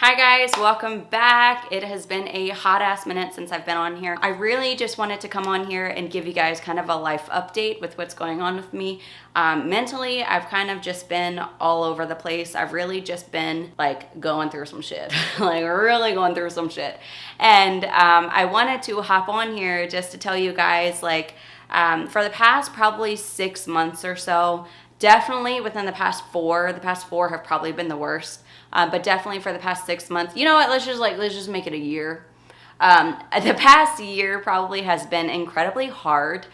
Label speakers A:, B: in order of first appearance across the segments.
A: Hi guys, welcome back. It has been a hot ass minute since I've been on here. I really just wanted to come on here and give you guys kind of a life update with what's going on with me. Mentally, I've kind of just been all over the place. I've really just been like going through some shit, like really going through some shit. And I wanted to hop on here just to tell you guys like for the past probably 6 months or so, definitely within the past four have probably been the worst. But definitely for the past 6 months, you know what, let's just make it a year. The past year probably has been incredibly hard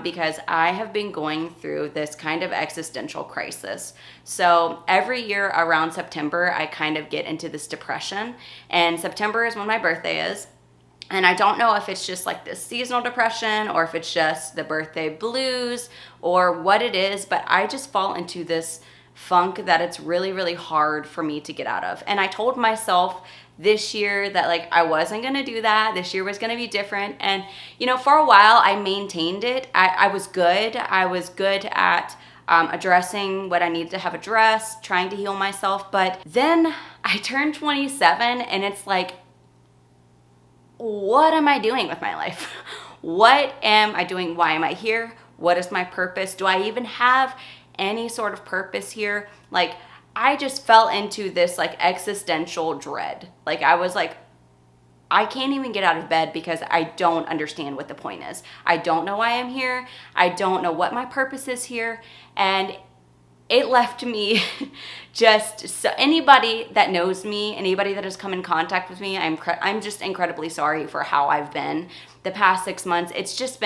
A: because I have been going through this kind of existential crisis. So every year around September, I kind of get into this depression, and September is when my birthday is. And I don't know if it's just like this seasonal depression or if it's just the birthday blues or what it is, but I just fall into this funk that it's really, really hard for me to get out of. And I told myself this year that like I wasn't gonna do that. This year was gonna be different. And you know, for a while I maintained it. I was good. I was good at addressing what I needed to have addressed, trying to heal myself. But then I turned 27 and it's like, what am I doing with my life? What am I doing? Why am I here? What is my purpose? Do I even have any sort of purpose here? Like, I just fell into this like existential dread. Like, I was like, I can't even get out of bed because I don't understand what the point is. I don't know why I'm here. I don't know what my purpose is here. And it left me just, so anybody that knows me, anybody that has come in contact with me, I'm just incredibly sorry for how I've been the past 6 months. It's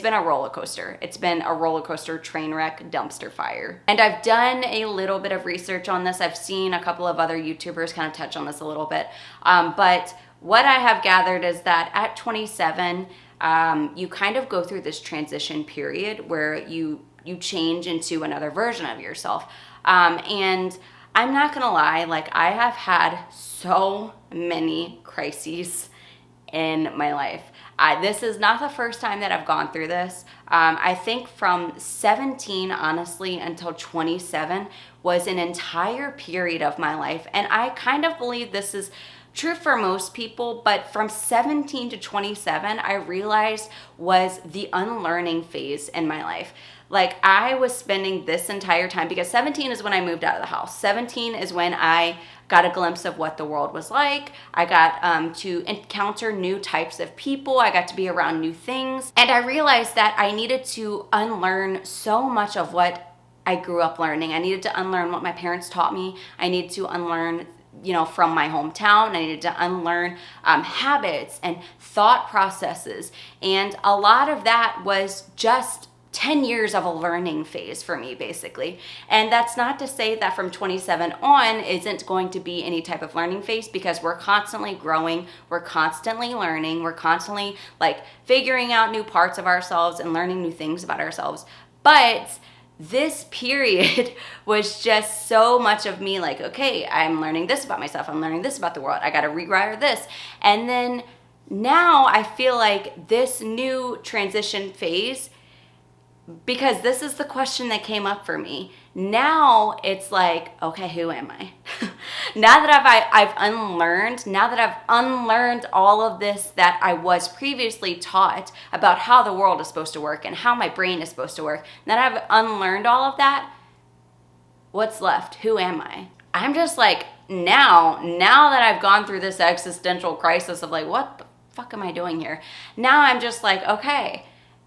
A: been a roller coaster. It's been a roller coaster, train wreck, dumpster fire. And I've done a little bit of research on this. I've seen a couple of other YouTubers kind of touch on this a little bit. But what I have gathered is that at 27, you kind of go through this transition period where you change into another version of yourself. And I'm not gonna lie, like I have had so many crises in my life. This is not the first time that I've gone through this. I think from 17, honestly, until 27 was an entire period of my life. And I kind of believe this is true for most people, but from 17 to 27, I realized was the unlearning phase in my life. Like I was spending this entire time, because 17 is when I moved out of the house. 17 is when I got a glimpse of what the world was like. I got to encounter new types of people. I got to be around new things. And I realized that I needed to unlearn so much of what I grew up learning. I needed to unlearn what my parents taught me. I needed to unlearn, you know, from my hometown. I needed to unlearn habits and thought processes. And a lot of that was just 10 years of a learning phase for me, basically. And that's not to say that from 27 on isn't going to be any type of learning phase, because we're constantly growing, we're constantly learning, we're constantly like figuring out new parts of ourselves and learning new things about ourselves. But this period was just so much of me like, okay, I'm learning this about myself, I'm learning this about the world, I gotta rewire this. And then now I feel like this new transition phase, because this is the question that came up for me. Now it's like, okay, who am I? Now that I've unlearned all of this that I was previously taught about how the world is supposed to work and how my brain is supposed to work, now that I've unlearned all of that, what's left? Who am I? I'm just like, now that I've gone through this existential crisis of like, what the fuck am I doing here? Now I'm just like, okay,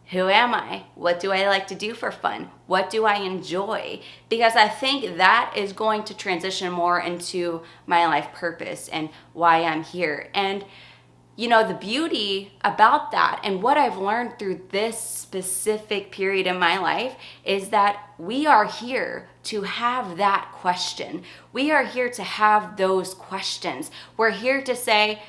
A: who am I? What do I like to do for fun? What do I enjoy? Because I think that is going to transition more into my life purpose and why I'm here. And you know, the beauty about that and what I've learned through this specific period in my life is that we are here to have that question. We are here to have those questions. We're here to say,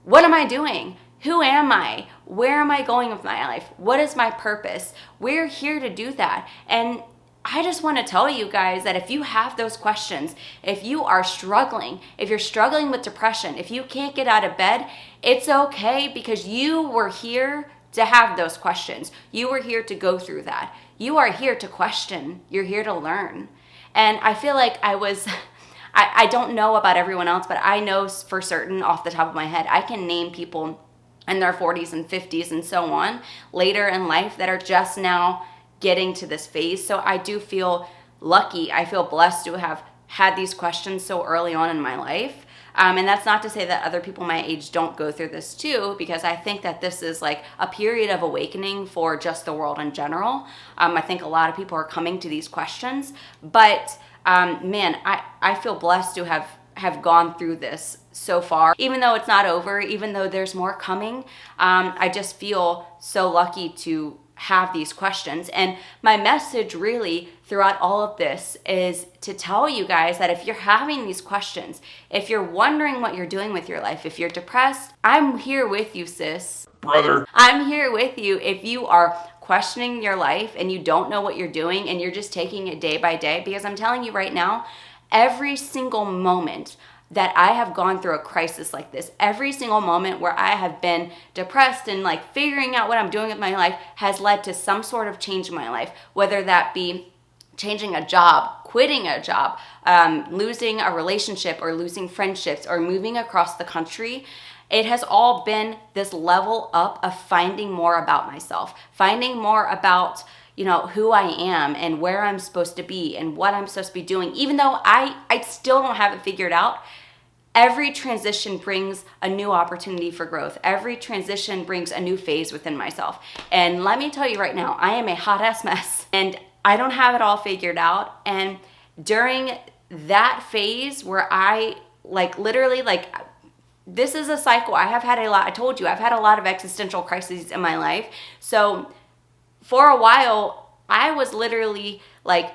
A: what am I doing? Who am I? Where am I going with my life? What is my purpose? We're here to do that. And I just want to tell you guys that if you have those questions, if you are struggling, if you're struggling with depression, if you can't get out of bed, it's okay, because you were here to have those questions. You were here to go through that. You are here to question. You're here to learn. And I feel like I don't know about everyone else, but I know for certain off the top of my head, I can name people in their 40s and 50s and so on later in life that are just now getting to this phase. So I do feel lucky. I feel blessed to have had these questions so early on in my life. And that's not to say that other people my age don't go through this too, because I think that this is like a period of awakening for just the world in general. I think a lot of people are coming to these questions, but man, I feel blessed to have gone through this so far. Even though it's not over, even though there's more coming, I just feel so lucky to have these questions. And my message really throughout all of this is to tell you guys that if you're having these questions, if you're wondering what you're doing with your life, if you're depressed, I'm here with you, sis.
B: Brother.
A: I'm here with you if you are questioning your life and you don't know what you're doing and you're just taking it day by day. Because I'm telling you right now, every single moment that I have gone through a crisis like this, every single moment where I have been depressed and like figuring out what I'm doing with my life has led to some sort of change in my life, whether that be changing a job, quitting a job, losing a relationship or losing friendships or moving across the country. It has all been this level up of finding more about myself, finding more about who I am and where I'm supposed to be and what I'm supposed to be doing. Even though I still don't have it figured out, every transition brings a new opportunity for growth. Every transition brings a new phase within myself. And let me tell you right now, I am a hot ass mess and I don't have it all figured out. And during that phase where I literally this is a cycle. I have had a lot, I told you, I've had a lot of existential crises in my life. So for a while, I was literally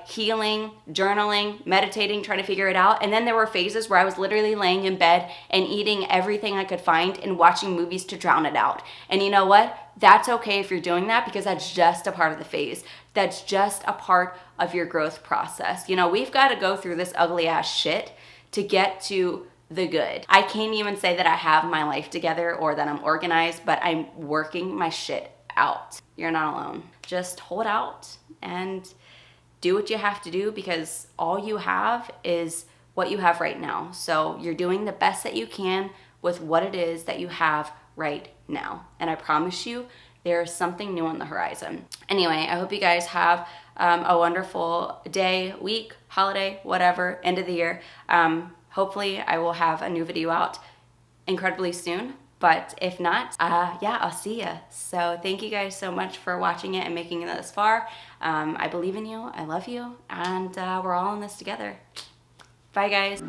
A: healing, journaling, meditating, trying to figure it out. And then there were phases where I was literally laying in bed and eating everything I could find and watching movies to drown it out. And you know what? That's okay if you're doing that, because that's just a part of the phase. That's just a part of your growth process. We've got to go through this ugly ass shit to get to the good. I can't even say that I have my life together or that I'm organized, but I'm working my shit out. You're not alone. Just hold out and do what you have to do, because all you have is what you have right now. So you're doing the best that you can with what it is that you have right now. And I promise you, there's something new on the horizon. Anyway, I hope you guys have a wonderful day, week, holiday, whatever, end of the year. Hopefully I will have a new video out incredibly soon. But if not, I'll see ya. So thank you guys so much for watching it and making it this far. I believe in you. I love you. And we're all in this together. Bye, guys.